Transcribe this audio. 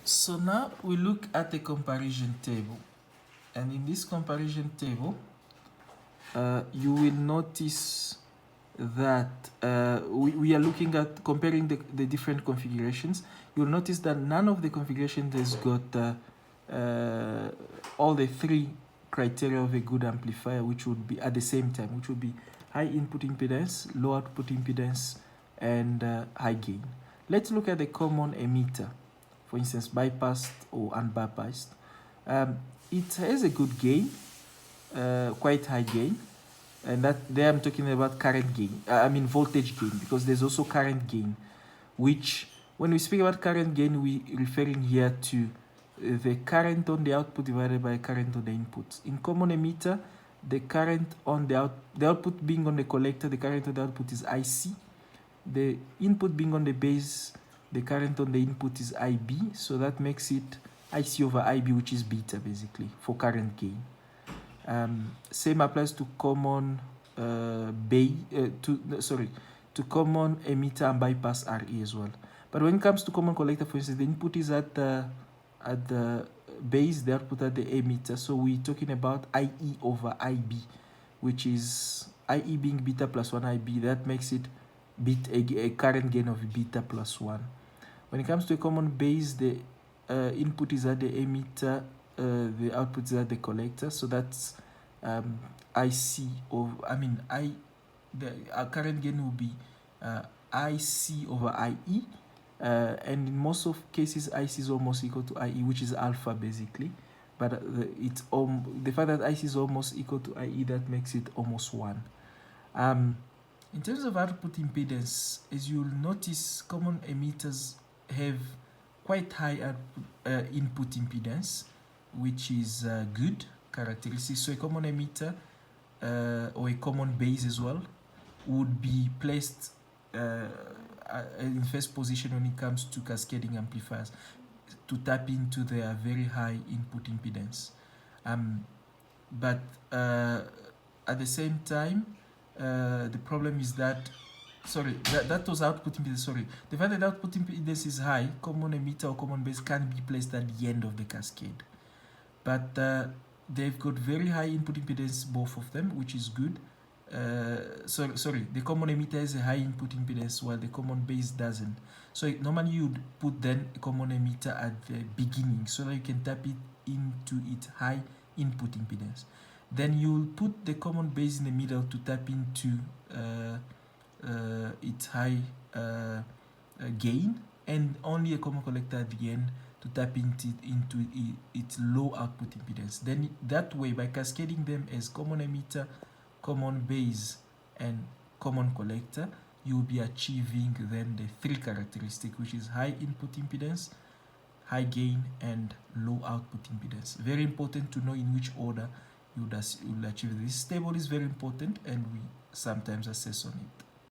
So now we look at the comparison table, and in this comparison table you will notice that we are looking at comparing the different configurations. You'll notice that none of the configurations has got all the three criteria of a good amplifier, which would be at the same time, which would be high input impedance, low output impedance, and high gain. Let's look at the common emitter, for instance, bypassed or unbypassed. It has a good gain, quite high gain, and that there I'm talking about current gain, voltage gain, because there's also current gain, which when we speak about current gain, we referring here to the current on the output divided by current on the input. In common emitter, the current on the output being on the collector, the current on the output is IC. The input being on the base, the current on the input is IB, so that makes it IC over IB, which is beta basically for current gain. Same applies to common to common emitter and bypass RE as well. But when it comes to common collector, for instance, the input is at the base, the output at the emitter. So we're talking about IE over IB, which is IE being beta plus 1 IB. That makes it a current gain of beta plus 1. When it comes to a common base, the input is at the emitter, the output is at the collector. So that's IC over, the current gain will be IC over IE. And in most of cases, IC is almost equal to IE, which is alpha basically. But the fact that IC is almost equal to IE, that makes it almost 1. In terms of output impedance, as you'll notice, common emitters have quite high input impedance, which is good characteristic. So a common emitter or a common base as well would be placed in first position when it comes to cascading amplifiers to tap into their very high input impedance. But at the same time, the problem is that that was output impedance. The fact that output impedance is high, common emitter or common base can be placed at the end of the cascade. But they've got very high input impedance, both of them, which is good. The common emitter has a high input impedance while the common base doesn't. So normally you'd put then a common emitter at the beginning so that you can tap it into its high input impedance. Then you'll put the common base in the middle to tap into its high gain, and only a common collector at the end to tap into its low output impedance. Then that way, by cascading them as common emitter, common base, and common collector, you'll be achieving then the three characteristics, which is high input impedance, high gain, and low output impedance. Very important to know in which order you'll achieve this. This table is very important, and we sometimes assess on it.